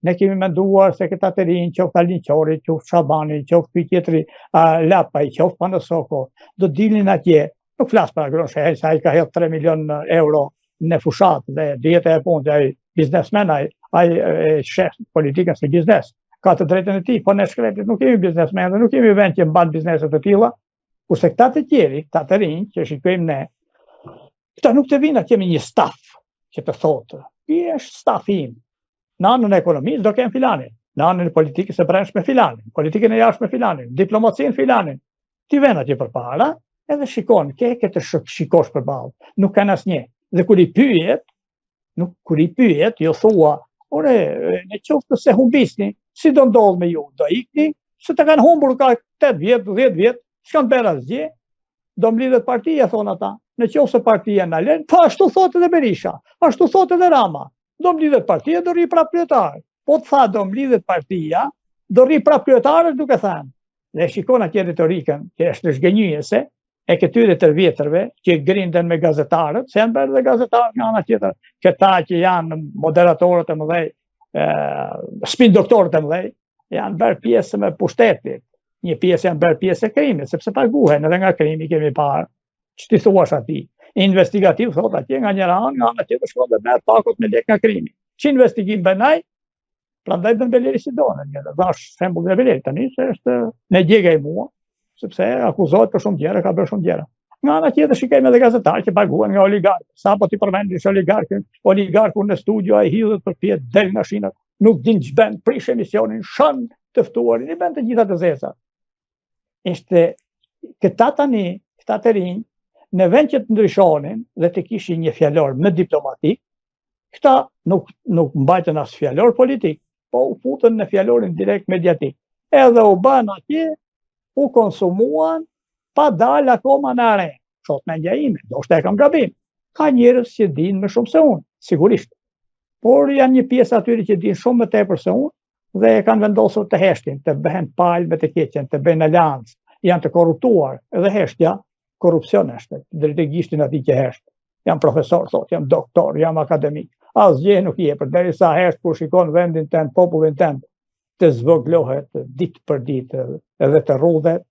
Ne kemi menduar se këta të rinj, qoftë Alin Qori, qoftë Shabani, qoftë ky tjetri Lapaj, qoftë Panosoko, do dilnin atje. Nuk flas për Agron Shehel, se ai ka hedh 3 milion euro në fushat dhe dieta e punës, ai biznesmen, ai shef politikën se biznes. Ka të drejtën e tij, po ne shkrepit nuk kemi biznesmen, nuk kemi vend që mban biznese të tilla, kurse këta të tjerë, këta të rinj që shikojmë ne, këta nuk të vinë, kemi një staf që të thotë, ky është stafi im. Në anën e ekonomisë do kem filanin, në anën e politikës së brendshme filanin, politikën e jashtme filanin, diplomacinë filanin. Ti vjen atje përpara, edhe shikon, ke të shikosh përballë, nuk kanë asnjë. Dhe kur i pyet, jo thua, ore, në qoftë se humbisni, si do ndodh me ju, do ikni, se të kanë humbur ka 8 vjet, 10 vjet, s'kan bërë asgjë, do mlidhet partia, thonë ata. Në qoftë se partia na lën, po ashtu thotë edhe Berisha, ashtu thotë edhe Rama. Do mlidhet partia, do rri prap kryetar. Po të tha do mlidhet partia, do rri prap kryetar, duke thënë. Dhe shikon atje retorikën, që është zgënjyese, e këtyre të vjetërve, që grinden me gazetarët, se janë bërë dhe gazetarët nga ana tjetër, këta që janë moderatorët e mëdhej, spin doktorët e mëdhej, janë bërë pjesë me pushtetit. Një pjesë janë bërë pjesë e krimit, sepse paguhen edhe nga krimi kemi parë. Që ti thuash atij? Investigativ thot atje nga njëra anë, nga ana tjetër shkon dhe merr pakut me lek nga krimi. Që investigim bën ai? Prandaj bën Beleri si donë, një dash shembull e Beleri tani se është në gjegë e mua, sepse akuzohet për shumë gjëra, ka bërë shumë gjëra. Nga ana tjetër shikojmë edhe gazetarë që paguhen nga oligarkë. Sapo ti përmendish oligarkun në studio ai hidhet përpjet del nga shinat, nuk din ç'bën, prish emisionin, shën të ftuarin, i bën të gjitha të zeza. Ishte këta tani, këta të rinj, në vend që të ndryshonin dhe të kishin një fjalor më diplomatik, këta nuk mbajtën as fjalor politik, po u futën në fjalorin direkt mediatik. Edhe u bën atje, u konsumuan, pa dalë akoma në are. Shot mendja ime, do shte e kam gabim. Ka njerëz që dinë më shumë se unë, sigurisht. Por janë një pjesë atyri që dinë shumë më tepër se unë, dhe e kanë vendosur të heshtin, të bëhen palë me të keqen, të bëhen alancë, janë të korruptuar, edhe heshtja, korrupsion është, drejtëgishtin ati që hesht. Jam profesor, thot, jam doktor, jam akademik. Asgjë nuk jepër, derisa hesht kur shikon vendin tënd, popullin tënd, të zvoglohet ditë për ditë edhe të rrudhet,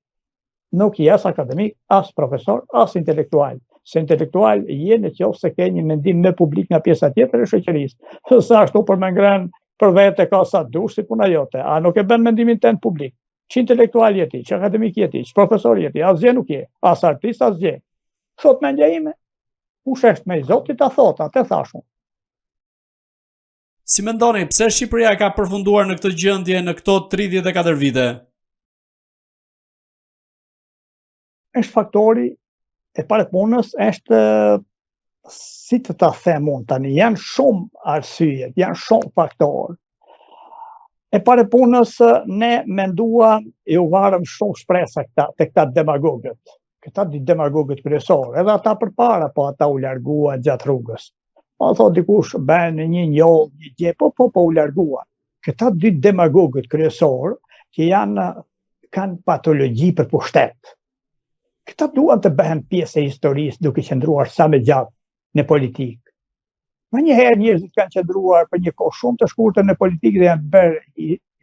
nuk je as akademik, as profesor, as intelektual. Se intelektual je në qoftë se ke një mendim më publik nga pjesa tjetër e shoqërisë. Sa ashtu për më ngrën për vete ka sa dush si puna jote, a nuk e bën mendimin tënd publik. Që intelektual jeti, që akademik jeti, që profesor jeti, asgjë nuk je, as artist, asgjë. Thot mendja ime, kush është me Zotit ta thot, atë thashun. Si mendoni, pse Shqipëria ka përfunduar në këtë gjendje në këto 34 vite? Është faktori e parë punës, është si të ta them unë tani, janë shumë arsye, janë shumë faktorë. E pare punës, ne menduam, u varëm shumë shpresa të këta demagogët. Këta demagogët kryesorë, edhe ata përpara, po ata u largua gjatë rrugës. Po thot dikush, bën një njoll, një gjë, po u largua. Këta 2 demagogët kryesorë, që kanë patologji për pushtet. Këta duan të bëhen pjesë e historisë duke qëndruar sa më gjatë në politikë. Ma njëherë njerëzit kanë qëndruar për një kohë shumë të shkurtër në politikë dhe janë bërë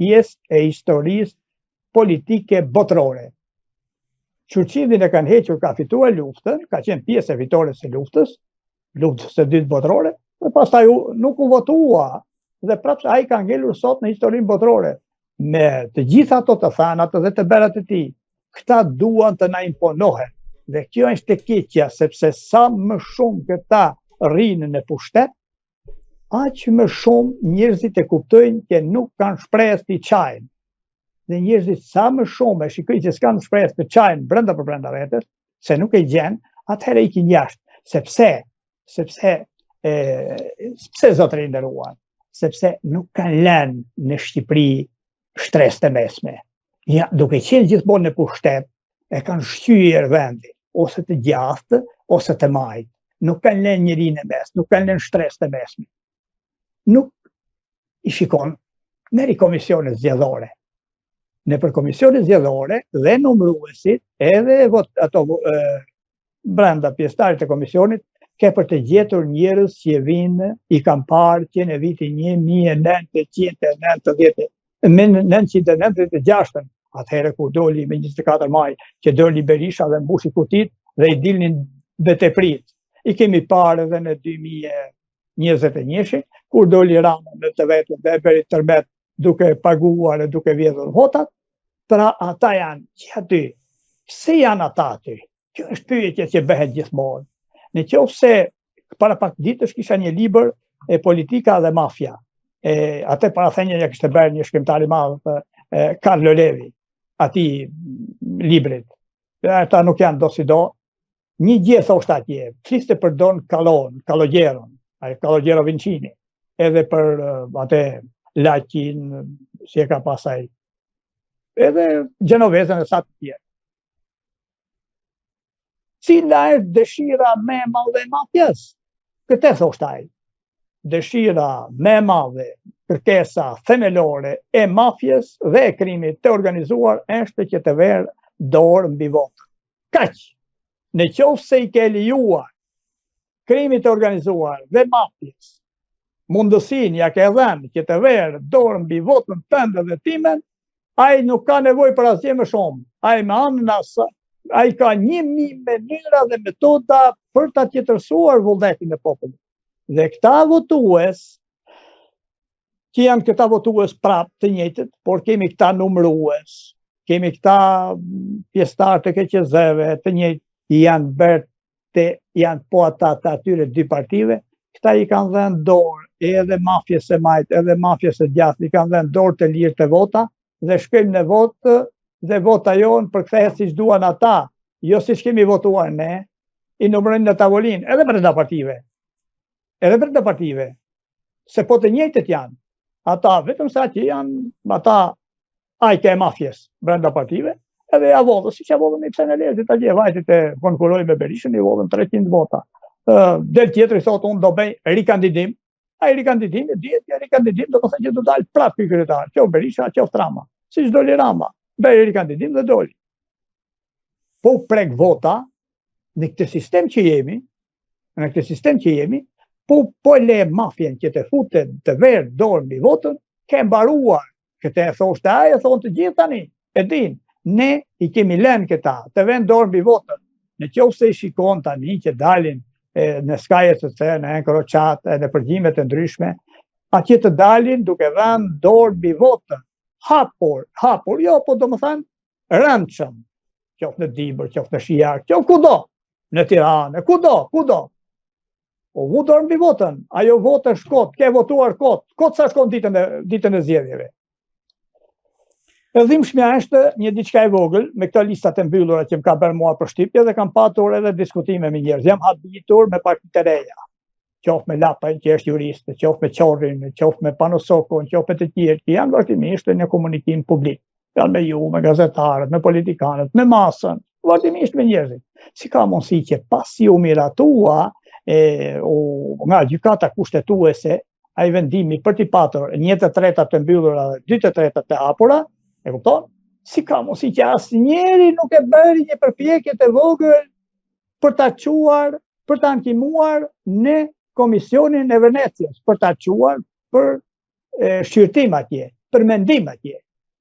pjesë e historisë politike botërore. Churchillin e kanë hequr, ka fituar luftën, ka qenë pjesë e fitores së luftës së dytë botërore, dhe pastaj nuk u votua, dhe prapë ai ka ngelur sot në historinë botërore. Me të gjitha ato të thanat dhe të bërat e tij, këta duan të na imponohen. Dhe kjo është e keqja, sepse sa më shumë këta rrinë në pushtet, aq më shumë njerëzit e kuptojnë që nuk kanë shpresë të çajnë. Dhe njerëzit sa më shumë e shikojnë që s'kanë shpresë të çajnë brenda për brenda vetes, se nuk e gjen, atëherë ikin jashtë. Sepse zotëri nderuar, sepse nuk kanë lënë në Shqipëri shtresë të mesme. Ja, duke qenë gjithmonë në pushtet, e kanë shqyer vendin, ose të gjatë, ose të majtë. Nuk kanë lënë njerinë e mes, nuk kanë lënë shtresë të mesme. Nuk i shikon, merri komisionet zgjedhore. Në për komisionet zgjedhore dhe numëruesit, edhe ato brenda pjesëtarit të komisionit, ke për të gjetur njerëz që vinë, i kam parë që në vitin 1996, atëherë kur doli me 24 maj, që doli Berisha dhe mbushi kutit dhe i dilnin beteprit. I kemi parë edhe në 2021, kur doli Rama në të vetën dhe beri tërbet duke paguar e duke vjedhur votat, pra ata janë që aty. Se janë ata aty? Kjo është pyetje që bëhet gjithmonë. Në qoftë se para pak ditësh kisha një libër e politika dhe mafia. Atë parathenja ja kishte bërë një shkrimtar i madh, Carlo Levi, atij librit. Ata nuk janë do si do. Një gjë thoshte atje, fliste për Don Calogero Vincini, edhe për atë Laqin, si e ka pasaj, edhe Gjenovezën e sa të tjerë. Cila është dëshira më e madhe e mafjas? Këtë thoshte ai. Dëshira më e madhe, kërkesa themelore e mafjes dhe e krimit të organizuar është që të verë dorë mbi votë. Kaq. Në qoftë se i ke lejuar krimit të organizuar dhe mafjes mundësinë ja ke dhënë që të verë dorë mbi votën tënde dhe timen, ai nuk ka nevojë për asgjë më shumë. Ai me anën asaj, ai ka 1000 mënyra dhe metoda për ta qetërsuar vullnetin e popullit. Dhe këta votues, që janë këta votues prapë të njëjtët, por kemi këta numërues, kemi këta pjesëtar të KQZ-ve të njëjtë, janë bërë janë po ata të atyre dy partive, këta i kanë dhënë dorë edhe mafjes së majt, edhe mafjes së djathtë, i kanë dhënë dorë të lirë të vota dhe shkojmë në votë dhe vota jonë përkthehet siç duan ata, jo siç kemi votuar ne, i numërojnë në tavolinë, edhe brenda partive. Edhe brenda partive. Se po të njëjtët janë. Ata vetëm sa që janë ata ajke e mafjes brenda partive, edhe ja vodhën, siç ja vodhën i pse në lezit atje vajtit e konkuroj me Berishën, i vodhën 300 vota. Del tjetri thotë unë do bëj rikandidim. Ai rikandidimi dihet që rikandidim do të thotë që do dalë prapë ky kryetar, qoftë Berisha, qoftë Rama. Siç doli Rama, bëri rikandidim dhe doli. Po prek vota në këtë sistem që jemi, po le mafjen që të futet të verë dorë mbi votën, ke mbaruar. Këtë e thoshte ai, e thonë të gjithë tani, e din. Ne i kemi lënë këta të vënë dorë mbi votën. Në qoftë se i shikon tani që dalin në skajet të të në Encrochat, në përgjimet të ndryshme, atje të dalin duke dhënë dorë mbi votën. Hapur, jo, po do më thënë, rëndshëm. Qoftë në Dibër, qoftë në Shijar, qoftë kudo, në Tiranë, kudo. O vu dorë mbi votën, ajo votë është kot, ke votuar kot sa shkon ditën e zgjedhjeve. E dhimbshmja është një diçka e vogël, me këto listat e mbyllura që më ka bërë mua përshtypje dhe kam patur edhe diskutime me njerëz. Jam habitur me partitë e reja. Qoftë me Lapajn që është jurist, qoftë me Qorrin, qoftë me Panosokun, qoftë me të tjerë që janë vazhdimisht në komunikim publik. Janë me ju, me gazetarët, me politikanët, me masën, vazhdimisht me njerëzit. Si ka mundësi që pasi u miratua nga gjykata kushtetuese, ai vendimi për t'i patur 1/3 të mbyllura dhe 2/3 të hapura, e kupton? Si ka mundësi që asnjëri nuk e bëri një përpjekje të vogël për ta çuar, për ta ankimuar në Komisionin e Venecias, për ta çuar për shqyrtim atje, për mendim atje.